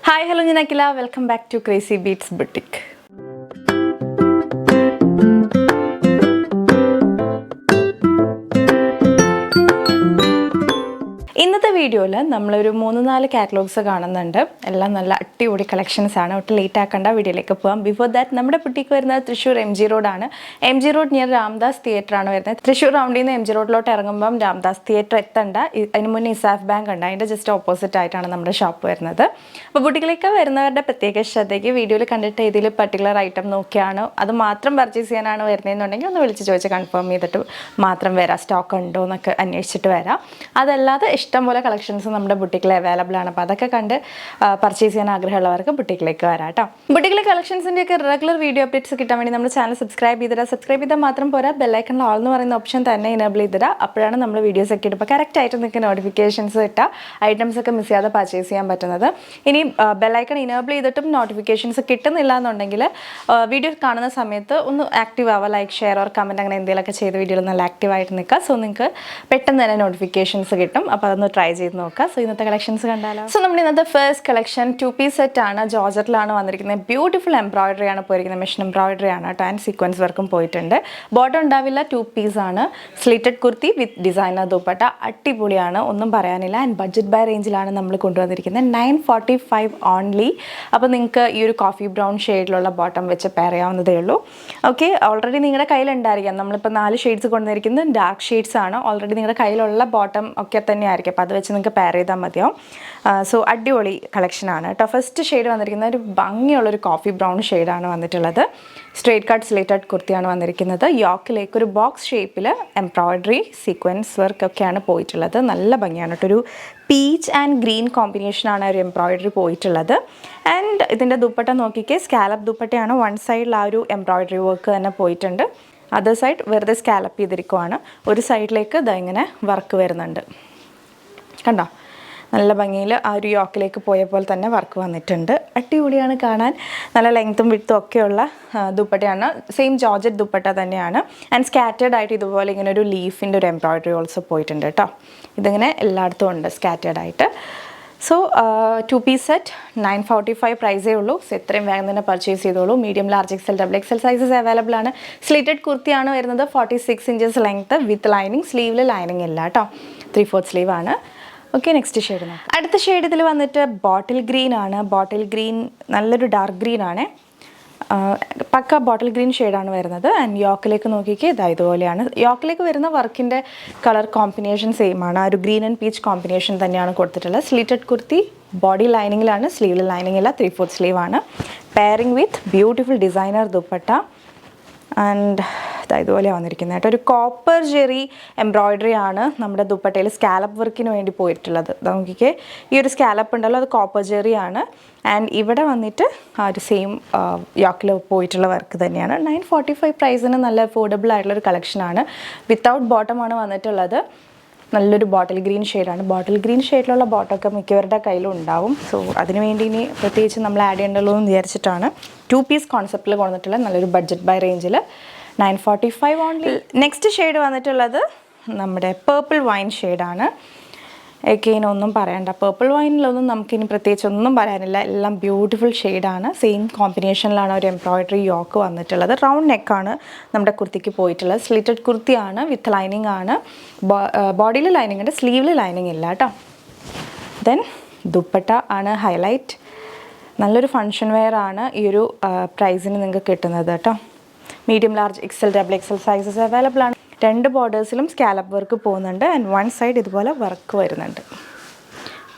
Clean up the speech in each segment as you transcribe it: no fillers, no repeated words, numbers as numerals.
Hi, hello, ഞാൻ അഖില. Welcome back to crazy beats boutique. ഇന്നത്തെ വീഡിയോയിൽ നമ്മളൊരു 3-4 കാറ്റലോഗ്സ് കാണുന്നുണ്ട്. എല്ലാം നല്ല അടിപൊളി കളക്ഷൻസ് ആണ്. ഒട്ടും ലേറ്റ് ആക്കേണ്ട, വീഡിയോയിലേക്ക് പോകാം. ബിഫോർ ദാറ്റ് നമ്മുടെ ബുട്ടിക്ക് വരുന്നത് തൃശ്ശൂർ MG റോഡാണ്. MG road near Ramdas theatre ആണ് വരുന്നത്. തൃശ്ശൂർ റൗണ്ടിൽ നിന്ന് MG റോഡിലോട്ട് ഇറങ്ങുമ്പം രാംദാസ് തിയേറ്റർ എത്തണ്ട, അതിന് മുന്നേ ഇസാഫ് ബാങ്ക് ഉണ്ട്, അതിൻ്റെ ജസ്റ്റ് ഓപ്പോസിറ്റ് ആയിട്ടാണ് നമ്മുടെ ഷോപ്പ് വരുന്നത്. അപ്പോൾ ബുട്ടിക്കിലേക്ക് വരുന്നവരുടെ പ്രത്യേക ശ്രദ്ധയ്ക്ക് വീഡിയോയിൽ കണ്ടിട്ട് ഇതിൽ പർട്ടിക്കുലർ ഐറ്റം നോക്കിയാണ് അത് മാത്രം പർച്ചേസ് ചെയ്യാനാണ് വരുന്നതെന്നുണ്ടെങ്കിൽ ഒന്ന് വിളിച്ച് ചോദിച്ച് കൺഫേം ചെയ്തിട്ട് മാത്രം വരാം, സ്റ്റോക്ക് ഉണ്ടോ എന്നൊക്കെ അന്വേഷിച്ചിട്ട് വരാം. അതല്ലാതെ ഇഷ്ടംപോലെ കളക്ഷൻസ് നമ്മുടെ ബുട്ടിക്കിൽ അവൈലബിൾ ആണ്. അപ്പോൾ അതൊക്കെ കണ്ട് പർച്ചേസ് ചെയ്യാൻ ആഗ്രഹമുള്ളവർക്ക് ബുട്ടിക്കിലേക്ക് വരാം കേട്ടോ. ബുട്ടിക്കിലെ കളക്ഷൻസിൻ്റെ ഒക്കെ റെഗുലർ വീഡിയോ അപ്ഡേറ്റ്സ് കിട്ടാൻ വേണ്ടി നമ്മുടെ ചാനൽ സബ്സ്ക്രൈബ് ചെയ്താൽ മാത്രം പോരാ, ബെല്ലൈക്കണിൽ ഓൾ എന്ന് പറയുന്ന ഓപ്ഷൻ തന്നെ ഇനേബിൾ ചെയ്തിടുക. അപ്പോഴാണ് നമ്മൾ വീഡിയോസ് ഒക്കെ ഇടുമ്പോൾ കറക്റ്റായിട്ട് നിങ്ങൾക്ക് നോട്ടിഫിക്കേഷൻസ് കിട്ടുക, ഐറ്റംസ് ഒക്കെ മിസ് ചെയ്യാതെ പർച്ചേസ് ചെയ്യാൻ പറ്റുന്നത്. ഇനി ബെല്ലൈക്കൺ ഇനേബിൾ ചെയ്തിട്ടും നോട്ടിഫിക്കേഷൻസ് കിട്ടുന്നില്ല എന്നുണ്ടെങ്കിൽ വീഡിയോ കാണുന്ന സമയത്ത് ഒന്ന് ആക്റ്റീവ് ആവുക, ലൈക്ക് ഷെയർ ഓർ കമൻറ്റ് അങ്ങനെ എന്തെങ്കിലുമൊക്കെ ചെയ്ത് വീഡിയോയിൽ നല്ല ആക്റ്റീവായിട്ട് നിൽക്കുക. സോ നിങ്ങൾക്ക് പെട്ടെന്ന് തന്നെ നോട്ടിഫിക്കേഷൻസ് കിട്ടും. അപ്പോൾ അതൊന്ന് ട്രൈ ചെയ്ത് നോക്കുക. സോ ഇന്നത്തെ കളക്ഷൻസ് കണ്ടാലോ. സോ നമ്മുടെ ഇന്നത്തെ ഫസ്റ്റ് കളക്ഷൻ 2-piece സെറ്റ് ആണ്. ജോർജറ്റിലാണ് വന്നിരിക്കുന്നത്. ബ്യൂട്ടിഫുൾ എംബ്രോയിഡറി ആണ് പോയിരിക്കുന്നത്. മെഷീൻ എംബ്രോയിഡറി ആണ് കേട്ടോ. ആൻഡ് സീക്വൻസ് വർക്കും പോയിട്ടുണ്ട്. ബോട്ടം ഉണ്ടാവില്ല, 2-piece ആണ്. സ്ലിറ്റഡ് കുർത്തി വിത്ത് ഡിസൈനർ ദുപ്പട്ട. അടിപൊളിയാണ്, ഒന്നും പറയാനില്ല. ആൻഡ് ബഡ്ജറ്റ് ബൈ റേഞ്ചിലാണ് നമ്മൾ കൊണ്ടുവന്നിരിക്കുന്നത്. 945 ഓൺലി. അപ്പോൾ നിങ്ങൾക്ക് ഈ ഒരു കോഫി ബ്രൗൺ ഷെയ്ഡിലുള്ള ബോട്ടം വെച്ച് പെയർ ചെയ്യാവുന്നതേ ഉള്ളൂ. ഓക്കെ, ഓൾറെഡി നിങ്ങളുടെ കയ്യിലുണ്ടായിരിക്കാം. നമ്മളിപ്പോൾ 4 ഷെയ്ഡ്സ് കൊണ്ടുവന്നിരിക്കുന്നത് ഡാർക്ക് ഷെയ്ഡ്സ് ആണ്. ഓൾറെഡി നിങ്ങളുടെ കയ്യിലുള്ള ബോട്ടം ഒക്കെ തന്നെ ആയിരിക്കും. അപ്പോൾ അത് വെച്ച് നിങ്ങൾക്ക് പെയർ ചെയ്താൽ മതിയാവും. സോ അടിപൊളി കളക്ഷനാണ് കേട്ടോ. ഫസ്റ്റ് ഷെയ്ഡ് വന്നിരിക്കുന്നത് ഒരു ഭംഗിയുള്ളൊരു കോഫി ബ്രൗൺ ഷെയ്ഡാണ് വന്നിട്ടുള്ളത്. സ്ട്രേറ്റ് കട്ട് സ്ലേറ്റഡ് കുർത്തിയാണ് വന്നിരിക്കുന്നത്. യോക്കിലേക്ക് ഒരു ബോക്സ് ഷേപ്പിൽ എംബ്രോയിഡറി സീക്വൻസ് വർക്ക് ഒക്കെയാണ് പോയിട്ടുള്ളത്. നല്ല ഭംഗിയാണ് കേട്ടോ. ഒരു പീച്ച് ആൻഡ് ഗ്രീൻ കോമ്പിനേഷനാണ് ഒരു എംബ്രോയിഡറി പോയിട്ടുള്ളത്. ആൻഡ് ഇതിൻ്റെ ദുപ്പട്ട നോക്കിക്കേ, സ്കാലപ്പ് ദുപ്പട്ടയാണ്. വൺ സൈഡിൽ ആ ഒരു എംബ്രോയിഡറി വർക്ക് തന്നെ പോയിട്ടുണ്ട്. അതർ സൈഡ് വെറുതെ സ്കാലപ്പ് ചെയ്തിരിക്കുവാണ്. ഒരു സൈഡിലേക്ക് ഇതാ ഇങ്ങനെ വർക്ക് വരുന്നുണ്ട്, കണ്ടോ? നല്ല ഭംഗിയിൽ ആ ഒരു യോക്കിലേക്ക് പോയ പോലെ തന്നെ വർക്ക് വന്നിട്ടുണ്ട്. അടിപൊളിയാണ് കാണാൻ. നല്ല ലെങ്ത്തും വിഡ്ത്തും ഒക്കെയുള്ള ദുപ്പട്ടയാണ്. സെയിം ജോർജറ്റ് ദുപ്പട്ട തന്നെയാണ്. ആൻഡ് സ്കാറ്റേർഡ് ആയിട്ട് ഇതുപോലെ ഇങ്ങനെ ഒരു ലീഫിൻ്റെ ഒരു എംബ്രോയിഡറി ഓൾസോ പോയിട്ടുണ്ട് കേട്ടോ. ഇതിങ്ങനെ എല്ലായിടത്തും ഉണ്ട് സ്കാറ്റേർഡ് ആയിട്ട്. സോ 2-piece സെറ്റ് 945 പ്രൈസേ ഉള്ളൂ. സോ എത്രയും വേഗം തന്നെ പർച്ചേസ് ചെയ്തോളൂ. Medium, large, XL, XXL sizes available ആണ്. സ്ലിറ്റഡ് കുർത്തിയാണ് വരുന്നത്. 46 ഇഞ്ചസ് ലെങ്ത്ത് വിത്ത് ലൈനിങ്. സ്ലീവിൽ ലൈനിങ് ഇല്ല കേട്ടോ. 3/4 സ്ലീവ് ആണ്. ഓക്കെ, നെക്സ്റ്റ് ഷെയ്ഡ് നോക്കാം. അടുത്ത ഷെയ്ഡ് ഇതിൽ വന്നിട്ട് ബോട്ടിൽ ഗ്രീൻ ആണ്. ബോട്ടിൽ ഗ്രീൻ നല്ലൊരു ഡാർക്ക് ഗ്രീൻ ആണ്. പക്ക ബോട്ടിൽ ഗ്രീൻ ഷെയ്ഡാണ് വരുന്നത്. ആൻഡ് യോക്കിലേക്ക് നോക്കിക്കേ, ഇതുപോലെയാണ്. യോക്കിലേക്ക് വരുന്ന വർക്കിൻ്റെ കളർ കോമ്പിനേഷൻ സെയിം ആണ്. ആ ഒരു ഗ്രീൻ ആൻഡ് പീച്ച് കോമ്പിനേഷൻ തന്നെയാണ് കൊടുത്തിട്ടുള്ളത്. സ്ലിറ്റഡ് കുർത്തി, ബോഡി ലൈനിങ്ങിലാണ്, സ്ലീവിൽ ലൈനിങ് ഇല്ല, 3/4 സ്ലീവ് ആണ്. Pairing with beautiful designer dupatta. And ഇതുപോലെ വന്നിരിക്കുന്നത് കേട്ടോ. ഒരു കോപ്പർ ജെറി എംബ്രോയിഡറി ആണ് നമ്മുടെ ദുപ്പട്ടയിൽ സ്കാലപ്പ് വർക്കിന് വേണ്ടി പോയിട്ടുള്ളത്. നോക്കിക്കേ, ഈ ഒരു സ്കാലപ്പ് ഉണ്ടല്ലോ, അത് കോപ്പർ ജെറി ആണ്. ആൻഡ് ഇവിടെ വന്നിട്ട് ആ ഒരു സെയിം യോക്കിൽ പോയിട്ടുള്ള വർക്ക് തന്നെയാണ്. 945 പ്രൈസിന് നല്ല അഫോർഡബിൾ ആയിട്ടുള്ളൊരു കളക്ഷനാണ്. വിത്തൗട്ട് ബോട്ടമാണ് വന്നിട്ടുള്ളത്. നല്ലൊരു ബോട്ടിൽ ഗ്രീൻ ഷെയ്ഡാണ്. ബോട്ടിൽ ഗ്രീൻ ഷെയ്ഡിലുള്ള ബോട്ടമൊക്കെ മിക്കവരുടെ കയ്യിലും ഉണ്ടാവും. സോ അതിന് വേണ്ടി ഇനി പ്രത്യേകിച്ച് നമ്മൾ ആഡ് ചെയ്യേണ്ടല്ലോ എന്ന് വിചാരിച്ചിട്ടാണ് 2-piece കോൺസെപ്റ്റിൽ കൊണ്ടിട്ടുള്ള നല്ലൊരു ബഡ്ജറ്റ് ബൈ റേഞ്ചിൽ 945 ഓൺലി. നെക്സ്റ്റ് ഷെയ്ഡ് വന്നിട്ടുള്ളത് നമ്മുടെ പേർപ്പിൾ വൈൻ ഷെയ്ഡാണ്. എഗെയിൻ ഒന്നും പറയണ്ട, പേർപ്പിൾ വൈനിലൊന്നും നമുക്കിനി പ്രത്യേകിച്ച് ഒന്നും പറയാനില്ല. എല്ലാം ബ്യൂട്ടിഫുൾ ഷെയ്ഡാണ്. സെയിം കോമ്പിനേഷനിലാണ് ഒരു എംബ്രോയിഡറി യോക്ക് വന്നിട്ടുള്ളത്. റൗണ്ട് നെക്കാണ് നമ്മുടെ കുർത്തിക്ക് പോയിട്ടുള്ളത്. സ്ലിറ്റഡ് കുർത്തിയാണ് വിത്ത് ലൈനിങ് ആണ്. ബോഡിയിൽ ലൈനിങ് ഉണ്ട്, സ്ലീവിൽ ലൈനിങ് ഇല്ല കേട്ടോ. ദെൻ ദുപ്പട്ട ആണ് ഹൈലൈറ്റ്. നല്ലൊരു ഫങ്ഷൻ വെയർ ആണ് ഈ ഒരു പ്രൈസിന് നിങ്ങൾക്ക് കിട്ടുന്നത് കേട്ടോ. Medium, large, XL, XXL sizes available ആണ്. 2 ബോർഡേഴ്സിലും സ്കാലപ്പ് വർക്ക് പോകുന്നുണ്ട്. ആൻഡ് വൺ സൈഡ് ഇതുപോലെ വർക്ക് വരുന്നുണ്ട്.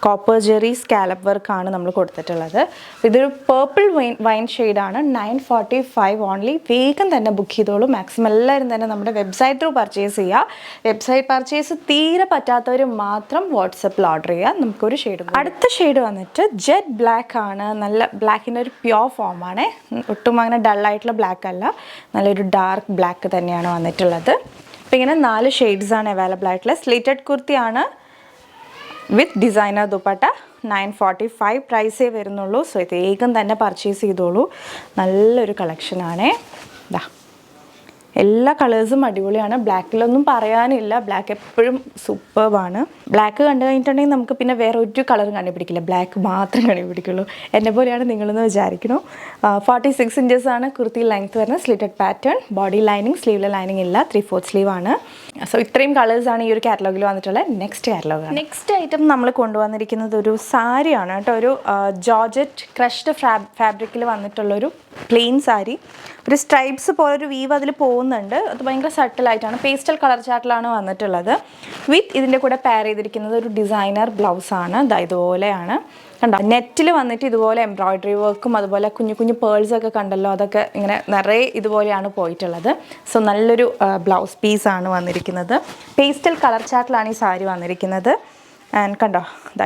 കോപ്പർ ജെറി സ്കാലപ്പ് വർക്കാണ് നമ്മൾ കൊടുത്തിട്ടുള്ളത്. ഇതൊരു പേർപ്പിൾ വൈൻ ഷെയ്ഡാണ്. 945 ഓൺലി. വേഗം തന്നെ ബുക്ക് ചെയ്തോളൂ. മാക്സിമം എല്ലാവരും തന്നെ നമ്മുടെ വെബ്സൈറ്റ് ത്രൂ പർച്ചേസ് ചെയ്യുക. വെബ്സൈറ്റ് പർച്ചേസ് തീരെ പറ്റാത്തവർ മാത്രം വാട്സപ്പിൽ ഓർഡർ ചെയ്യുക. നമുക്കൊരു ഷെയ്ഡ്. അടുത്ത ഷെയ്ഡ് വന്നിട്ട് ജെറ്റ് ബ്ലാക്ക് ആണ്. നല്ല ബ്ലാക്കിൻ്റെ ഒരു പ്യോർ ഫോമാണ്. ഒട്ടും അങ്ങനെ ഡള്ളായിട്ടുള്ള ബ്ലാക്ക് അല്ല, നല്ലൊരു ഡാർക്ക് ബ്ലാക്ക് തന്നെയാണ് വന്നിട്ടുള്ളത്. അപ്പോൾ ഇങ്ങനെ 4 ഷെയ്ഡ്സാണ് അവൈലബിൾ ആയിട്ടുള്ളത്. സ്ലിറ്റഡ് കുർത്തിയാണ് വിത്ത് ഡിസൈനർ ദുപ്പട്ട. 945 പ്രൈസേ വരുന്നുള്ളൂ. സോ ഇത് വേഗം തന്നെ പർച്ചേസ് ചെയ്തോളൂ. നല്ലൊരു കളക്ഷനാണേ. ഇതാ എല്ലാ കളേഴ്സും അടിപൊളിയാണ്. ബ്ലാക്കിലൊന്നും പറയാനില്ല, ബ്ലാക്ക് എപ്പോഴും സൂപ്പർബാണ്. ബ്ലാക്ക് കണ്ടു കഴിഞ്ഞിട്ടുണ്ടെങ്കിൽ നമുക്ക് പിന്നെ വേറെ ഒരു കളറും കണ്ടുപിടിക്കില്ല, ബ്ലാക്ക് മാത്രം കണ്ടുപിടിക്കുള്ളൂ. എന്നെ പോലെയാണ് നിങ്ങളെന്ന് വിചാരിക്കണു. 46 inches ആണ് കുർത്തി ലെങ്ത് വരുന്നത്. സ്ലിറ്റഡ് പാറ്റേൺ, ബോഡി ലൈനിങ്, സ്ലീവിലെ ലൈനിങ് ഇല്ല, 3/4 സ്ലീവ് ആണ്. സോ ഇത്രയും കളേഴ്സാണ് ഈ ഒരു കാറ്റലോഗിൽ വന്നിട്ടുള്ള നെക്സ്റ്റ് കാറ്റലോഗ്. നെക്സ്റ്റ് ഐറ്റം നമ്മൾ കൊണ്ടുവന്നിരിക്കുന്നത് ഒരു സാരിയാണ് കേട്ടോ. ഒരു ജോർജറ്റ് ക്രഷ്ഡ് ഫാബ്രിക്കിൽ വന്നിട്ടുള്ളൊരു പ്ലെയിൻ സാരി. ഒരു സ്ട്രൈപ്സ് പോലൊരു വീവ് അതിൽ പോകുന്നുണ്ട്. അത് ഭയങ്കര സട്ടിലായിട്ടാണ്, പേസ്റ്റൽ കളർ ചാർട്ടിലാണ് വന്നിട്ടുള്ളത്. വിത്ത് ഇതിൻ്റെ കൂടെ പെയർ ചെയ്തിരിക്കുന്നത് ഒരു ഡിസൈനർ ബ്ലൗസാണ്. ഇതുപോലെയാണ് കണ്ടോ. നെറ്റിൽ വന്നിട്ട് ഇതുപോലെ എംബ്രോയ്ഡറി വർക്കും അതുപോലെ കുഞ്ഞു കുഞ്ഞു പേൾസൊക്കെ കണ്ടല്ലോ, അതൊക്കെ ഇങ്ങനെ നിറയെ ഇതുപോലെയാണ് പോയിട്ടുള്ളത്. സോ നല്ലൊരു ബ്ലൗസ് പീസാണ് വന്നിരിക്കുന്നത്. പേസ്റ്റൽ കളർ ചാർട്ടിലാണ് ഈ സാരി വന്നിരിക്കുന്നത്. ആൻഡ് കണ്ടോ,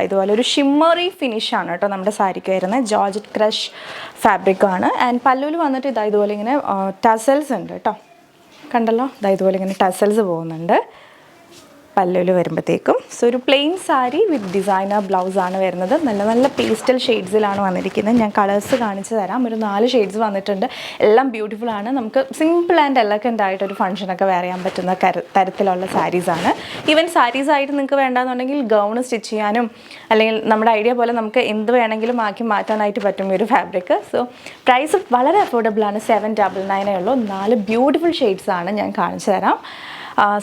ഇതുപോലെ ഒരു ഷിമ്മറി ഫിനിഷാണ് കേട്ടോ നമ്മുടെ സാരിക്ക് വരുന്നത്. ജോർജറ്റ് ക്രഷ് ഫാബ്രിക്കാണ്. ആൻഡ് പല്ലുവിൽ വന്നിട്ട് ഇതുപോലെ ഇങ്ങനെ ടസൽസ് ഉണ്ട് കേട്ടോ. കണ്ടല്ലോ, ഇതുപോലെ ഇങ്ങനെ ടസൽസ് പോകുന്നുണ്ട് പല്ലുവിൽ വരുമ്പോഴത്തേക്കും. സോ ഒരു പ്ലെയിൻ സാരി വിത്ത് ഡിസൈനർ ബ്ലൗസാണ് വരുന്നത്. നല്ല നല്ല പേസ്റ്റൽ ഷെയ്ഡ്സിലാണ് വന്നിരിക്കുന്നത്. ഞാൻ കളേഴ്സ് കാണിച്ചു തരാം. ഒരു 4 ഷെയ്ഡ്സ് വന്നിട്ടുണ്ട്. എല്ലാം ബ്യൂട്ടിഫുൾ ആണ്. നമുക്ക് സിമ്പിൾ ആൻഡ് എലഗൻ്റ് ആയിട്ടൊരു ഫംഗ്ഷനൊക്കെ വെയർ ചെയ്യാൻ പറ്റുന്ന തരത്തിലുള്ള സാരീസാണ്. ഈവൻ സാരീസായിട്ട് നിങ്ങൾക്ക് വേണ്ടാന്നുണ്ടെങ്കിൽ ഗൗൺ സ്റ്റിച്ച് ചെയ്യാനും അല്ലെങ്കിൽ നമ്മുടെ ഐഡിയ പോലെ നമുക്ക് എന്ത് വേണമെങ്കിലും ആക്കി മാറ്റാനായിട്ട് പറ്റും ഈ ഒരു ഫാബ്രിക്. സോ പ്രൈസ് വളരെ അഫോർഡബിൾ ആണ്. 799 ഉള്ളൂ. 4 ബ്യൂട്ടിഫുൾ ഷെയ്ഡ്സാണ് ഞാൻ കാണിച്ചു തരാം.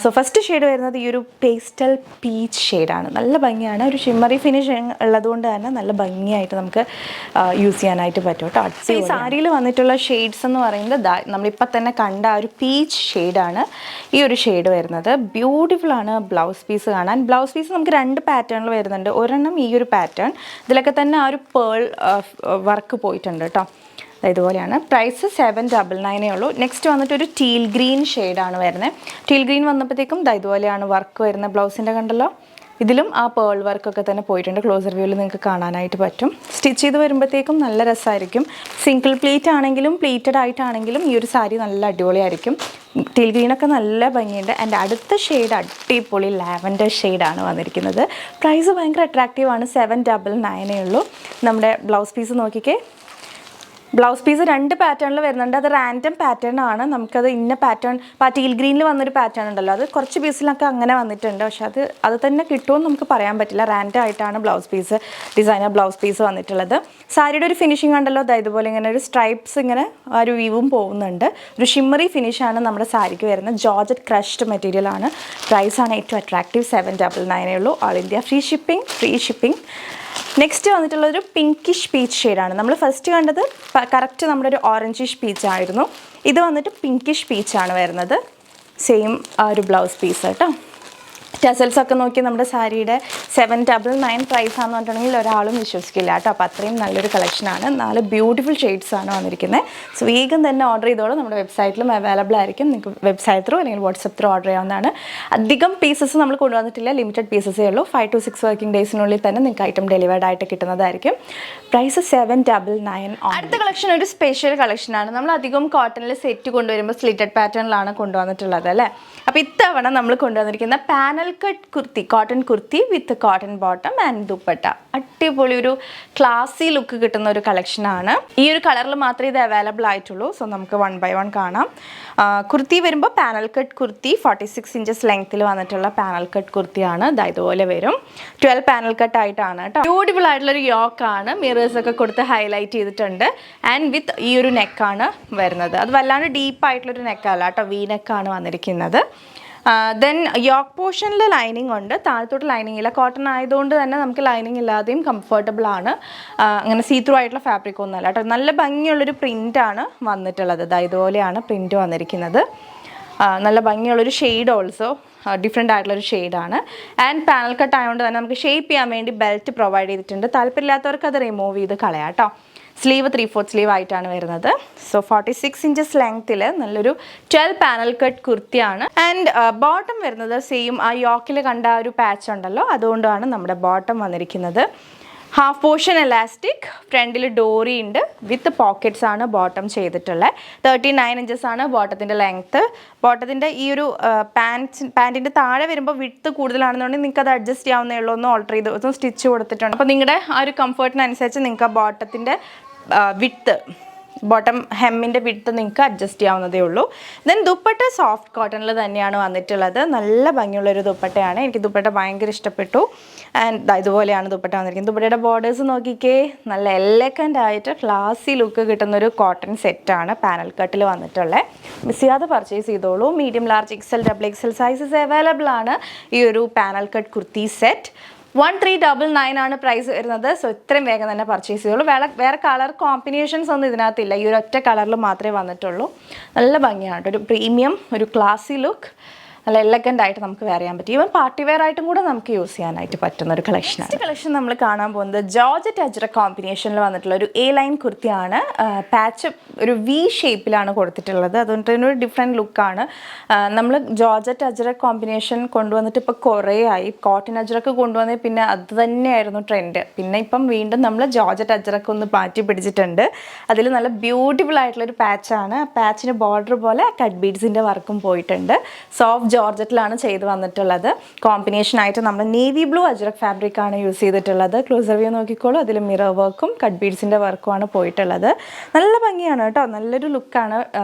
സോ ഫസ്റ്റ് ഷെയ്ഡ് വരുന്നത് ഈ ഒരു പേസ്റ്റൽ പീച്ച് ഷെയ്ഡാണ്. നല്ല ഭംഗിയാണ്. ഒരു ഷിമ്മറി ഫിനിഷ് ഉള്ളതുകൊണ്ട് തന്നെ നല്ല ഭംഗിയായിട്ട് നമുക്ക് യൂസ് ചെയ്യാനായിട്ട് പറ്റും കേട്ടോ. ഈ സാരിയിൽ വന്നിട്ടുള്ള ഷെയ്ഡ്സ് എന്ന് പറയുന്നത് നമ്മളിപ്പോൾ തന്നെ കണ്ട ആ ഒരു പീച്ച് ഷെയ്ഡാണ് ഈ ഒരു ഷെയ്ഡ് വരുന്നത്. ബ്യൂട്ടിഫുൾ ആണ് ബ്ലൗസ് പീസ് കാണാൻ. ബ്ലൗസ് പീസ് നമുക്ക് 2 പാറ്റേണിൽ വരുന്നുണ്ട്. ഒരെണ്ണം ഈ ഒരു പാറ്റേൺ, ഇതിലൊക്കെ തന്നെ ആ ഒരു പേൾ വർക്ക് പോയിട്ടുണ്ട് കേട്ടോ. ഇതുപോലെയാണ്. പ്രൈസ് 799 ഉള്ളൂ. നെക്സ്റ്റ് വന്നിട്ട് ഒരു ടീൽ ഗ്രീൻ ഷെയ്ഡാണ് വരുന്നത്. ടീൽ ഗ്രീൻ വന്നപ്പോഴത്തേക്കും ഇതുപോലെയാണ് വർക്ക് വരുന്നത്. ബ്ലൗസിൻ്റെ കണ്ടല്ലോ, ഇതിലും ആ പേൾ വർക്കൊക്കെ തന്നെ പോയിട്ടുണ്ട്. ക്ലോസർ വ്യൂവിൽ നിങ്ങൾക്ക് കാണാനായിട്ട് പറ്റും. സ്റ്റിച്ച് ചെയ്ത് വരുമ്പോഴത്തേക്കും നല്ല രസമായിരിക്കും. സിംഗിൾ പ്ലീറ്റ് ആണെങ്കിലും പ്ലീറ്റഡ് ആയിട്ടാണെങ്കിലും ഈ ഒരു സാരി നല്ല അടിപൊളിയായിരിക്കും. ടീൽ ഗ്രീനൊക്കെ നല്ല ഭംഗിയുണ്ട്. ആൻഡ് അടുത്ത ഷെയ്ഡ് അടിപൊളി ലാവൻഡർ ഷെയ്ഡാണ് വന്നിരിക്കുന്നത്. പ്രൈസ് ഭയങ്കര അട്രാക്റ്റീവാണ്. 799 ഉള്ളൂ. നമ്മുടെ ബ്ലൗസ് പീസ് നോക്കിക്കേ. ബ്ലൗസ് പീസ് 2 പാറ്റേണിൽ വരുന്നുണ്ട്. അത് റാൻഡം പാറ്റേൺ ആണ്. നമുക്കത് ഇന്ന പാറ്റേൺ, ടീൽ ഗ്രീനിൽ വന്നൊരു പാറ്റേൺ ഉണ്ടല്ലോ, അത് കുറച്ച് പീസിലൊക്കെ അങ്ങനെ വന്നിട്ടുണ്ട്. പക്ഷെ അത് തന്നെ കിട്ടുമെന്ന് നമുക്ക് പറയാൻ പറ്റില്ല. റാൻഡം ആയിട്ടാണ് blouse piece, designer blouse piece വന്നിട്ടുള്ളത്. സാരിയുടെ ഒരു ഫിനിഷിംഗ് കണ്ടല്ലോ, ഇതുപോലെ ഇങ്ങനെ ഒരു സ്ട്രൈപ്സ് ഇങ്ങനെ ആ ഒരു വീവും പോകുന്നുണ്ട്. ഒരു ഷിമ്മറി ഫിനിഷാണ് നമ്മുടെ സാരിക്ക് വരുന്നത്. ജോർജറ്റ് ക്രഷ്ഡ് മെറ്റീരിയൽ ആണ്. പ്രൈസാണ് ഏറ്റവും അട്രാക്റ്റീവ്. 799 ഉള്ളൂ. All India free shipping. Next വന്നിട്ടുള്ളൊരു പിങ്കിഷ് പീച്ച് ഷെയ്ഡാണ്. നമ്മൾ ഫസ്റ്റ് കണ്ടത് കറക്റ്റ് നമ്മുടെ ഒരു ഓറഞ്ചിഷ് പീച്ച് ആയിരുന്നു. ഇത് വന്നിട്ട് പിങ്കിഷ് പീച്ചാണ് വരുന്നത്. സെയിം ആ ഒരു ബ്ലൗസ് പീസ് കേട്ടോ. ടസൽസ് ഒക്കെ നോക്കി നമ്മുടെ സാരിയുടെ 799 പ്രൈസ് ആണെന്ന് പറഞ്ഞിട്ടുണ്ടെങ്കിൽ ഒരാളും വിശ്വസിക്കില്ല കേട്ടോ. അപ്പോൾ അത്രയും നല്ലൊരു കളക്ഷനാണ്. 4 ബ്യൂട്ടിഫുൾ ഷെയ്ഡ്സാണ് വന്നിരിക്കുന്നത്. സോ വേഗം തന്നെ ഓർഡർ ചെയ്തോളൂ. നമ്മുടെ വെബ്സൈറ്റിലും അവൈലബിൾ ആയിരിക്കും. നിങ്ങൾക്ക് വെബ്സൈറ്റ് ത്രൂ അല്ലെങ്കിൽ വാട്സപ്പ് ത്രൂ ഓർഡർ ചെയ്യാവുന്നതാണ്. അധികം പീസസ് നമ്മൾ കൊണ്ടുവന്നിട്ടില്ല, ലിമിറ്റഡ് പീസസേ ഉള്ളൂ. 5 to 6 വർക്കിംഗ് ഡേയ്സിനുള്ളിൽ തന്നെ നിങ്ങൾക്ക് ഐറ്റം ഡെലിവേർഡ് ആയിട്ട് കിട്ടുന്നതായിരിക്കും. പ്രൈസ് 799. അടുത്ത കളക്ഷൻ ഒരു സ്പെഷ്യൽ കളക്ഷനാണ്. നമ്മൾ അധികം കോട്ടണിൽ സെറ്റ് കൊണ്ടുവരുമ്പോൾ സ്ലിറ്റഡ് പാറ്റേണിലാണ് കൊണ്ടുവന്നിട്ടുള്ളത് അല്ലേ. അപ്പോൾ ഇത്തവണ നമ്മൾ കൊണ്ടുവന്നിരിക്കുന്ന panel cut kurti, cotton kurti with cotton bottom and dupatta. അടിപൊളി ഒരു ക്ലാസി ലുക്ക് കിട്ടുന്ന ഒരു കളക്ഷനാണ്. ഈ ഒരു കളറിൽ മാത്രമേ ഇത് അവൈലബിൾ ആയിട്ടുള്ളൂ. സോ നമുക്ക് 1 by 1 കാണാം. കുർത്തി വരുമ്പോൾ പാനൽ കട്ട് കുർത്തി 46 inches ലെങ്ത്തിൽ വന്നിട്ടുള്ള പാനൽ കട്ട് കുർത്തിയാണ്. ഇതുപോലെ വരും. 12 പാനൽ കട്ട് ആയിട്ടാണ് കേട്ടോ. ബ്യൂട്ടിഫുൾ ആയിട്ടുള്ളൊരു യോക്കാണ്. മിറേഴ്സ് ഒക്കെ കൊടുത്ത് ഹൈലൈറ്റ് ചെയ്തിട്ടുണ്ട്. ആൻഡ് വിത്ത് ഈ ഒരു നെക്കാണ് വരുന്നത്. അത് വല്ലാണ്ട് ഡീപ്പായിട്ടുള്ളൊരു നെക്കല്ല കേട്ടോ, വി നെക്കാണ് വന്നിരിക്കുന്നത്. ദെൻ യോക്ക് പോർഷനിൽ ലൈനിങ് ഉണ്ട്, താഴത്തോട്ട് ലൈനിങ് ഇല്ല. കോട്ടൺ ആയതുകൊണ്ട് തന്നെ നമുക്ക് ലൈനിങ് ഇല്ലാതെയും കംഫർട്ടബിൾ ആണ്. അങ്ങനെ സീത്രൂ ആയിട്ടുള്ള ഫാബ്രിക് ഒന്നുമല്ല കേട്ടോ. നല്ല ഭംഗിയുള്ളൊരു പ്രിൻ്റാണ് വന്നിട്ടുള്ളത്. ഇതുപോലെയാണ് പ്രിൻ്റ് വന്നിരിക്കുന്നത്. നല്ല ഭംഗിയുള്ളൊരു ഷെയ്ഡ് ഓൾസോ ഡിഫറെൻ്റ് ആയിട്ടുള്ളൊരു ഷെയ്ഡാണ്. ആൻഡ് പാനൽ കട്ട് ആയതുകൊണ്ട് തന്നെ നമുക്ക് ഷേപ്പ് ചെയ്യാൻ വേണ്ടി ബെൽറ്റ് പ്രൊവൈഡ് ചെയ്തിട്ടുണ്ട്. താല്പര്യമില്ലാത്തവർക്ക് അത് റിമൂവ് ചെയ്ത് കളയാം കേട്ടോ. സ്ലീവ് 3/4 സ്ലീവ് ആയിട്ടാണ് വരുന്നത്. സോ 46 inches ലെങ്ത്തിൽ നല്ലൊരു 12 പാനൽ കട്ട് കുർത്തിയാണ്. ആൻഡ് ബോട്ടം വരുന്നത് സെയിം ആ യോക്കിൽ കണ്ട ഒരു പാച്ച് ഉണ്ടല്ലോ, അതുകൊണ്ടാണ് നമ്മുടെ ബോട്ടം വന്നിരിക്കുന്നത്. ഹാഫ് പോർഷൻ എലാസ്റ്റിക്, ഫ്രണ്ടിൽ ഡോറി ഉണ്ട്, വിത്ത് പോക്കറ്റ്സ് ആണ് ബോട്ടം ചെയ്തിട്ടുള്ളത്. 39 inches ആണ് ബോട്ടത്തിൻ്റെ ലെങ്ത്ത്. ബോട്ടത്തിൻ്റെ ഈ ഒരു പാൻറ്റിൻ്റെ താഴെ വരുമ്പോൾ വിഡ്ത്ത് കൂടുതലാണെന്നുണ്ടെങ്കിൽ നിങ്ങൾക്ക് അത് അഡ്ജസ്റ്റ് ചെയ്യാവുന്നേ ഉള്ളൂ. ഒന്ന് ഓൾട്ടർ ചെയ്ത് ഒന്ന് സ്റ്റിച്ച് കൊടുത്തിട്ടുണ്ട്. അപ്പോൾ നിങ്ങളുടെ ആ ഒരു കംഫർട്ടിനനുസരിച്ച് നിങ്ങൾക്ക് ആ ബോട്ടത്തിൻ്റെ വിഡ്ത്ത് ബോട്ടം ഹെമ്മിൻ്റെ വിഡ്ത്ത് നിങ്ങൾക്ക് അഡ്ജസ്റ്റ് ചെയ്യാവുന്നതേ ഉള്ളൂ. ദെൻ ദുപ്പട്ട സോഫ്റ്റ് കോട്ടണിൽ തന്നെയാണ് വന്നിട്ടുള്ളത്. നല്ല ഭംഗിയുള്ളൊരു ദുപ്പട്ടയാണ്. എനിക്ക് ദുപ്പട്ട ഭയങ്കര ഇഷ്ടപ്പെട്ടു. ആൻഡ് ഇതുപോലെയാണ് ദുപ്പട്ട വന്നിരിക്കുന്നത്. ദുപ്പട്ടയുടെ ബോർഡേഴ്സ് നോക്കിക്കേ, നല്ല എലഗൻ്റ് ആയിട്ട് ക്ലാസി ലുക്ക് കിട്ടുന്നൊരു കോട്ടൺ സെറ്റാണ് പാനൽ കട്ടിൽ വന്നിട്ടുള്ളത്. മിസ് ചെയ്യാതെ പർച്ചേസ് ചെയ്തോളൂ. Medium, large, XL, double XL sizes available ആണ് ഈ ഒരു പാനൽ കട്ട് കുർത്തി സെറ്റ്. 1399 ആണ് പ്രൈസ് വരുന്നത്. സോ ഇത്രയും വേഗം തന്നെ പർച്ചേസ് ചെയ്തോളൂ. വേറെ കളർ കോമ്പിനേഷൻസ് ഒന്നും ഇതിനകത്തില്ല. ഈ ഒരു ഒറ്റ കളറിൽ മാത്രമേ വന്നിട്ടുള്ളൂ. നല്ല ഭംഗിയാണ്, ഒരു പ്രീമിയം, ഒരു ക്ലാസി ലുക്ക്, നല്ല എലഗൻ്റ് ആയിട്ട് നമുക്ക് വെയർ ചെയ്യാൻ പറ്റും. ഈവൻ പാർട്ടി വെയർ ആയിട്ടും കൂടെ നമുക്ക് യൂസ് ചെയ്യാനായിട്ട് പറ്റുന്ന ഒരു കളക്ഷനാണ്. നെക്സ്റ്റ് കളക്ഷൻ നമ്മൾ കാണാൻ പോകുന്നത് ജോർജറ്റ് അജ്രക് കോമ്പിനേഷനിൽ വന്നിട്ടുള്ള ഒരു എ ലൈൻ കുർത്തിയാണ്. പാച്ച് ഒരു വി ഷേപ്പിലാണ് കൊടുത്തിട്ടുള്ളത്. അതുകൊണ്ട് തന്നെ ഒരു ഡിഫറെൻറ്റ് ലുക്കാണ്. നമ്മൾ ജോർജറ്റ് അജ്രക് കോമ്പിനേഷൻ കൊണ്ടുവന്നിട്ട് ഇപ്പോൾ കുറേ ആയി. കോട്ടൺ അജ്രക്ക് കൊണ്ടുവന്നേ പിന്നെ അത് തന്നെയായിരുന്നു ട്രെൻഡ്. പിന്നെ ഇപ്പം വീണ്ടും നമ്മൾ ജോർജറ്റ് അജ്രക്ക് ഒന്ന് മാറ്റി പിടിച്ചിട്ടുണ്ട്. അതിൽ നല്ല ബ്യൂട്ടിഫുൾ ആയിട്ടുള്ളൊരു പാച്ചാണ്. ആ പാച്ചിന് ബോർഡർ പോലെ കട്ട് ബീഡ്സിൻ്റെ വർക്കും പോയിട്ടുണ്ട്. സോഫ്റ്റ് ജോർജറ്റിലാണ് ചെയ്ത് വന്നിട്ടുള്ളത്. കോമ്പിനേഷനായിട്ട് നമ്മൾ നേവി ബ്ലൂ അജ്രക് ഫാബ്രിക് ആണ് യൂസ് ചെയ്തിട്ടുള്ളത്. ക്ലോസർ വ്യൂ നോക്കിക്കോളൂ. അതിൽ മിറർ വർക്കും കട്ട് ബീഡ്സിൻ്റെ വർക്കുമാണ് പോയിട്ടുള്ളത്. നല്ല ഭംഗിയാണ് കേട്ടോ. നല്ലൊരു ലുക്കാണ്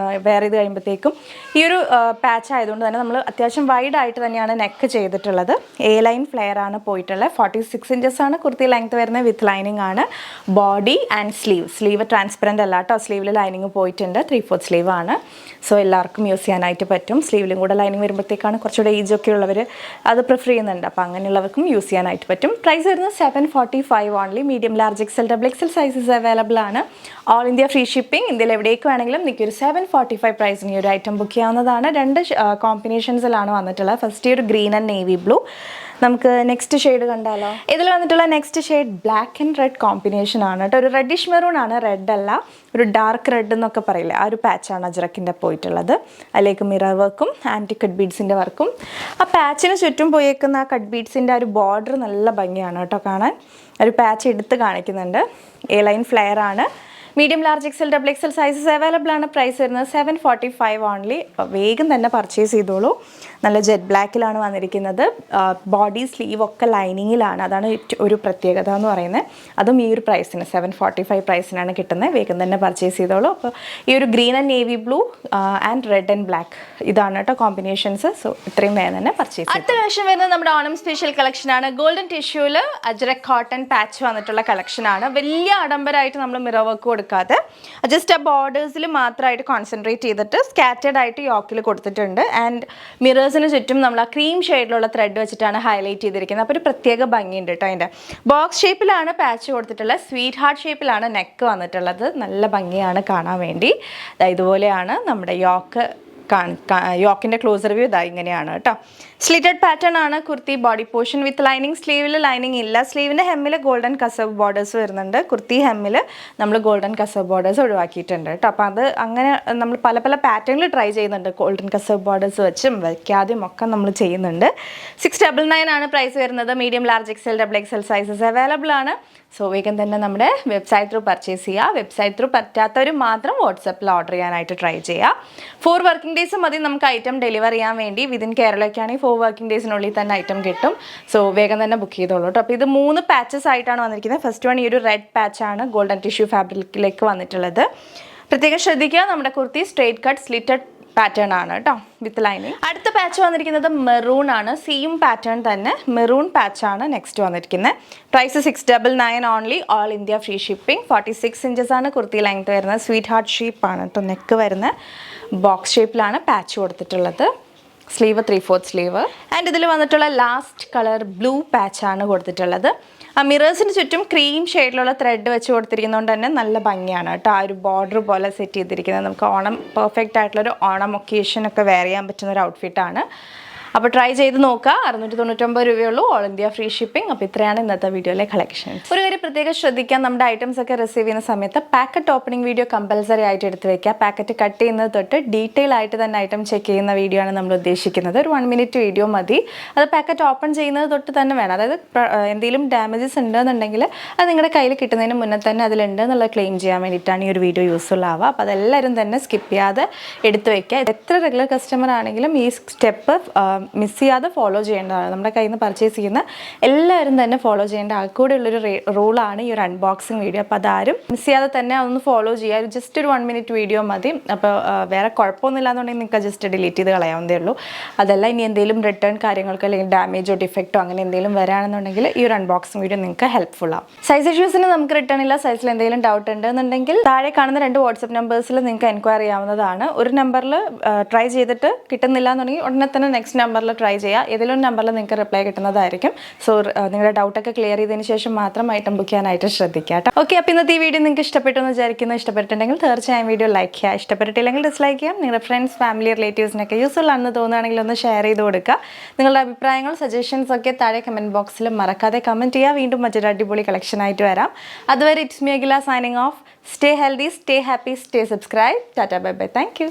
വെയർ ചെയ്ത് കഴിയുമ്പോഴത്തേക്കും. ഈ ഒരു പാച്ച് ആയതുകൊണ്ട് തന്നെ നമ്മൾ അത്യാവശ്യം വൈഡ് ആയിട്ട് തന്നെയാണ് നെക്ക് ചെയ്തിട്ടുള്ളത്. എ ലൈൻ ഫ്ലെയർ ആണ് പോയിട്ടുള്ളത്. 46 ഇഞ്ചസ് ആണ് കുർത്തി ലെങ്ത് വരുന്നത്. വിത്ത് ലൈനിങ് ആണ്. ബോഡി ആൻഡ് സ്ലീവ് ട്രാൻസ്പെറൻ്റ് അല്ല കേട്ടോ. സ്ലീവിൽ ലൈനിങ് പോയിട്ടുണ്ട്. 3/4 സ്ലീവ് ആണ്. സോ എല്ലാവർക്കും യൂസ് ചെയ്യാനായിട്ട് പറ്റും. സ്ലീവിലും കൂടെ ലൈനിങ് വരുമ്പോഴത്തേക്കാണ് കുറച്ചുകൂടെ ഏജൊക്കെ ഉള്ളവർ അത് പ്രിഫർ ചെയ്യുന്നുണ്ട്. അപ്പോൾ അങ്ങനെയുള്ളവർക്കും യൂസ് ചെയ്യാനായിട്ട് പറ്റും. പ്രൈസ് വരുന്നത് 745 only. Medium, large, XL, double XL sizes available ആണ്. All India free shipping. ഇന്ത്യയിൽ എവിടേക്ക് വേണമെങ്കിലും നിങ്ങൾക്ക് ഒരു 745 പ്രൈസിന് ഈ ഒരു ഐറ്റം ബുക്ക് ചെയ്യാവുന്നതാണ്. 2 കോമ്പിനേഷൻസിലാണ് വന്നിട്ടുള്ളത്. ഫസ്റ്റ് ഒരു ഗ്രീൻ ആൻഡ് നേവി ബ്ലൂ. നമുക്ക് നെക്സ്റ്റ് ഷെയ്ഡ് കണ്ടാലോ? ഇതിൽ വന്നിട്ടുള്ള next shade black and red combination ആണ് കേട്ടോ. ഒരു റെഡിഷ് മെറൂൺ ആണ്, റെഡ് അല്ല. ഒരു ഡാർക്ക് റെഡ് എന്നൊക്കെ പറയില്ലേ, ആ ഒരു പാച്ചാണ് അജ്രക്കിൻ്റെ പോയിട്ടുള്ളത്. അതിലേക്ക് മിറർ വർക്കും ആൻറ്റി കട്ട് ബീഡ്സിൻ്റെ വർക്കും. ആ പാച്ചിന് ചുറ്റും പോയേക്കുന്ന ആ കട്ട് ബീഡ്സിൻ്റെ ആ ഒരു ബോർഡർ നല്ല ഭംഗിയാണ് കേട്ടോ കാണാൻ. ഒരു പാച്ച് എടുത്ത് കാണിക്കുന്നുണ്ട്. എ ലൈൻ ഫ്ലെയർ ആണ്. Medium, large, XL, double XL sizes available ആണ്. പ്രൈസ് വരുന്നത് 745 ഓൺലി. അപ്പോൾ വേഗം തന്നെ പർച്ചേസ് ചെയ്തോളൂ. നല്ല ജെറ്റ് ബ്ലാക്കിലാണ് വന്നിരിക്കുന്നത്. ബോഡി സ്ലീവ് ഒക്കെ ലൈനിങ്ങിലാണ്. അതാണ് ഒരു പ്രത്യേകത എന്ന് പറയുന്നത്. അതും ഈ ഒരു പ്രൈസിന് 745 പ്രൈസിനാണ് കിട്ടുന്നത്. വേഗം തന്നെ പർച്ചേസ് ചെയ്തോളൂ. അപ്പോൾ ഈ ഒരു green and navy blue and red and black ഇതാണ് കേട്ടോ കോമ്പിനേഷൻസ്. സോ ഇത്രയും വേഗം തന്നെ പർച്ചേസ് ചെയ്തു. അടുത്ത കളക്ഷൻ വരുന്നത് നമ്മുടെ ഓണം സ്പെഷ്യൽ കളക്ഷനാണ്. ഗോൾഡൻ ടിഷ്യൂവിൽ അജ്രക് കോട്ടൺ പാച്ച് വന്നിട്ടുള്ള കളക്ഷനാണ്. വലിയ ആഡംബരമായിട്ട് നമ്മൾ മിറർ വർക്ക് കൊടുക്കാതെ ജസ്റ്റ് ആ ബോർഡേഴ്സിൽ മാത്രമായിട്ട് കോൺസെൻട്രേറ്റ് ചെയ്തിട്ട് സ്കാറ്റേഡ് ആയിട്ട് യോക്കിൽ കൊടുത്തിട്ടുണ്ട്. ആൻഡ് മിറേഴ്സിന് ചുറ്റും നമ്മൾ ആ ക്രീം ഷെയ്ഡിലുള്ള ത്രെഡ് വെച്ചിട്ടാണ് ഹൈലൈറ്റ് ചെയ്തിരിക്കുന്നത്. അപ്പോൾ ഒരു പ്രത്യേക ഭംഗിയുണ്ട് കേട്ടോ. അതിൻ്റെ ബോക്സ് ഷേപ്പിലാണ് പാച്ച് കൊടുത്തിട്ടുള്ളത്. സ്വീറ്റ് ഹാർട്ട് ഷേപ്പിലാണ് നെക്ക് വന്നിട്ടുള്ളത്. നല്ല ഭംഗിയാണ് കാണാൻ വേണ്ടി. ഇതുപോലെയാണ് നമ്മുടെ യോക്കിൻ്റെ ക്ലോസർ വ്യൂ. ഇതാ ഇങ്ങനെയാണ് കേട്ടോ. സ്ലിറ്റഡ് പാറ്റേൺ ആണ് kurti. Body portion with lining. സ്ലീവിൽ ലൈനിങ് ഇല്ല. സ്ലീവിൻ്റെ ഹെമ്മിൽ ഗോൾഡൻ കസവ് ബോർഡേഴ്സ് വരുന്നുണ്ട്. കുർത്തി ഹെമ്മിൽ നമ്മൾ ഗോൾഡൻ കസവ് ബോർഡേഴ്സ് ഒഴിവാക്കിയിട്ടുണ്ട് കേട്ടോ. അപ്പോൾ അത് അങ്ങനെ നമ്മൾ പല പാറ്റേണിൽ ട്രൈ ചെയ്യുന്നുണ്ട്. ഗോൾഡൻ കസവ് ബോർഡേഴ്സ് വെച്ചും വയ്ക്കാതെയും ഒക്കെ നമ്മൾ ചെയ്യുന്നുണ്ട്. 699 ആണ് പ്രൈസ് വരുന്നത്. Medium, large, XL, double XL sizes available ആണ്. സോ വേഗം തന്നെ നമ്മുടെ വെബ്സൈറ്റ് ത്രൂ പർച്ചേസ് ചെയ്യുക. വെബ്സൈറ്റ് ത്രൂ പറ്റാത്തവർ മാത്രം വാട്സപ്പിൽ ഓർഡർ ചെയ്യാനായിട്ട് ട്രൈ ചെയ്യുക. 4 വർക്കിംഗ് ഡേയ്സ് മതി നമുക്ക് ഐറ്റം ഡെലിവർ ചെയ്യാൻ വേണ്ടി. വിതിൻ കേരളയ്ക്കാണെങ്കിൽ 4 വർക്കിംഗ് ഡേയ്സിനുള്ളിൽ തന്നെ ഐറ്റം കിട്ടും. സോ വേഗം തന്നെ ബുക്ക് ചെയ്തോളൂ കേട്ടോ. അപ്പോൾ ഇത് 3 പാച്ചസ് ആയിട്ടാണ് വന്നിരിക്കുന്നത്. ഫസ്റ്റ് വൺ ഈ ഒരു റെഡ് പാച്ചാണ് ഗോൾഡൻ ടിഷ്യൂ ഫാബ്രിക്കിലേക്ക് വന്നിട്ടുള്ളത്. പ്രത്യേകം ശ്രദ്ധിക്കുക, നമ്മുടെ kurti straight cut slitted pattern ആണ് കേട്ടോ വിത്ത് ലൈനിങ്. അടുത്ത പാച്ച് വന്നിരിക്കുന്നത് മെറൂൺ ആണ്. സെയിം പാറ്റേൺ തന്നെ മെറൂൺ പാച്ചാണ് നെക്സ്റ്റ് വന്നിരിക്കുന്നത്. Price 699 only. All India free shipping. 46 inches ആണ് കുർത്തി ലെങ്ത് വരുന്നത്. സ്വീറ്റ് ഹാർട്ട് ഷേപ്പാണ് കേട്ടോ നെക്ക് വരുന്നത്. ബോക്സ് ഷേപ്പിലാണ് പാച്ച് കൊടുത്തിട്ടുള്ളത്. Sleeve 3/4 sleeve. ആൻഡ് ഇതിൽ വന്നിട്ടുള്ള ലാസ്റ്റ് കളർ ബ്ലൂ പാച്ചാണ് കൊടുത്തിട്ടുള്ളത്. ആ മിറേഴ്സിന് ചുറ്റും ക്രീം ഷെയ്ഡിലുള്ള ത്രെഡ് വെച്ച് കൊടുത്തിരിക്കുന്നതുകൊണ്ട് തന്നെ നല്ല ഭംഗിയാണ് കേട്ടോ. ആ ഒരു ബോർഡർ പോലെ സെറ്റ് ചെയ്തിരിക്കുന്നത്. നമുക്ക് ഓണം പെർഫെക്റ്റ് ആയിട്ടുള്ളൊരു ഓണം ഒക്കേഷനൊക്കെ വെയർ ചെയ്യാൻ പറ്റുന്ന ഒരു ഔട്ട്ഫിറ്റാണ്. അപ്പോൾ ട്രൈ ചെയ്ത് നോക്കുക. 699 രൂപയുള്ളൂ. All India free shipping. അപ്പോൾ ഇത്രയാണ് ഇന്നത്തെ വീഡിയോയിലെ കളക്ഷൻസ്. ഒരു കാര്യം പ്രത്യേകം ശ്രദ്ധിക്കാം, നമ്മുടെ ഐറ്റംസ് ഒക്കെ റിസീവ് ചെയ്യുന്ന സമയത്ത് പാക്കറ്റ് ഓപ്പണിംഗ് വീഡിയോ കമ്പൽസറി ആയിട്ട് എടുത്ത് വെക്കുക. പാക്കറ്റ് കട്ട് ചെയ്യുന്നത് തൊട്ട് ഡീറ്റെയിൽ ആയിട്ട് തന്നെ ഐറ്റം ചെക്ക് ചെയ്യുന്ന വീഡിയോ ആണ് നമ്മൾ ഉദ്ദേശിക്കുന്നത്. ഒരു 1 മിനിറ്റ് വീഡിയോ മതി. അത് പാക്കറ്റ് ഓപ്പൺ ചെയ്യുന്നത് തൊട്ട് തന്നെ വേണം. അതായത് എന്തെങ്കിലും ഡാമേജസ് ഉണ്ടെന്നുണ്ടെങ്കിൽ അത് നിങ്ങളുടെ കയ്യിൽ കിട്ടുന്നതിന് മുന്നേ തന്നെ അതിലുണ്ട് എന്നുള്ള ക്ലെയിം ചെയ്യാൻ വേണ്ടിയിട്ടാണ് ഈ ഒരു വീഡിയോ യൂസ്ഫുൾ ആവുക. അപ്പോൾ അതെല്ലാവരും തന്നെ സ്കിപ്പ് ചെയ്യാതെ എടുത്ത് വെക്കുക. എത്ര റെഗുലർ കസ്റ്റമർ ആണെങ്കിലും ഈ സ്റ്റെപ്പ് മിസ് ചെയ്യാതെ ഫോളോ ചെയ്യേണ്ടതാണ്. നമ്മുടെ കയ്യിൽ നിന്ന് പർച്ചേസ് ചെയ്യുന്ന എല്ലാവരും തന്നെ ഫോളോ ചെയ്യേണ്ട ആൾക്കൂടെയുള്ളൊരു റൂളാണ് ഈ ഒരു അൺബോക്സിങ് വീഡിയോ. അപ്പോൾ അതാരും മിസ് ചെയ്യാതെ തന്നെ അതൊന്ന് ഫോളോ ചെയ്യുക. ജസ്റ്റ് ഒരു 1 മിനിറ്റ് വീഡിയോ മതി. അപ്പോൾ വേറെ കുഴപ്പമൊന്നുമില്ല എന്നുണ്ടെങ്കിൽ നിങ്ങൾക്ക് ജസ്റ്റ് ഡിലീറ്റ് ചെയ്ത് കളയാവുന്നതേ ഉള്ളൂ. അതല്ല ഇനി എന്തെങ്കിലും റിട്ടേൺ കാര്യങ്ങൾക്ക് അല്ലെങ്കിൽ ഡാമേജോ ഡിഫക്റ്റോ അങ്ങനെ എന്തെങ്കിലും വരാണെന്നുണ്ടെങ്കിൽ ഈ ഒരു അൺബോക്സിങ് വീഡിയോ നിങ്ങൾക്ക് ഹെൽപ്ഫുൾ ആവും. സൈസ് ഇഷ്യൂസിന് നമുക്ക് റിട്ടേൺ ഇല്ല. സൈസിൽ എന്തെങ്കിലും ഡൗട്ട് ഉണ്ടെന്നുണ്ടെങ്കിൽ താഴെ കാണുന്ന 2 വാട്സപ്പ് നമ്പേഴ്സിൽ നിങ്ങൾക്ക് എൻക്വയറി ചെയ്യാവുന്നതാണ്. ഒരു നമ്പറിൽ ട്രൈ ചെയ്തിട്ട് കിട്ടുന്നില്ല എന്നുണ്ടെങ്കിൽ ഉടനെ തന്നെ നെക്സ്റ്റ് നമ്പറിൽ ട്രൈ ചെയ്യുക. ഏതെങ്കിലും നമ്പറിൽ നിങ്ങൾക്ക് റിപ്ലൈ കിട്ടുന്നതായിരിക്കും. സോ നിങ്ങളുടെ ഡൗട്ടൊക്കെ ക്ലിയർ ചെയ്തതിന് ശേഷം മാത്രം ഐറ്റം ബുക്ക് ചെയ്യാനായിട്ട് ശ്രദ്ധിക്കുക കേട്ടോ. ഓക്കെ, അപ്പോൾ ഇന്നത്തെ ഈ വീഡിയോ നിങ്ങൾക്ക് ഇഷ്ടപ്പെട്ടു എന്ന് വിചാരിക്കുന്നു. ഇഷ്ടപ്പെട്ടിട്ടുണ്ടെങ്കിൽ തീർച്ചയായും വീഡിയോ ലൈക്ക് ചെയ്യുക. ഇഷ്ടപ്പെട്ടിട്ടില്ലെങ്കിൽ ഡിസ്ലൈക്ക് ചെയ്യാം. നിങ്ങളുടെ ഫ്രണ്ട്സ്, ഫാമിലി, റിലേറ്റീവ്സിനൊക്കെ യൂസ്ഫുൾ ആണെന്ന് തോന്നുകയാണെങ്കിൽ ഒന്ന് ഷെയർ ചെയ്ത് കൊടുക്കുക. നിങ്ങളുടെ അഭിപ്രായങ്ങൾ, സജഷൻസ് ഒക്കെ താഴെ കമൻറ്റ് ബോക്സിൽ മറക്കാതെ കമൻറ്റ് ചെയ്യുക. വീണ്ടും മറ്റൊരു അടിപൊളി കളക്ഷൻ ആയിട്ട് വരാം. അതുവരെ it's me Akhila signing off. Stay healthy, stay happy, stay subscribe. Tata, bye bye. Thank you.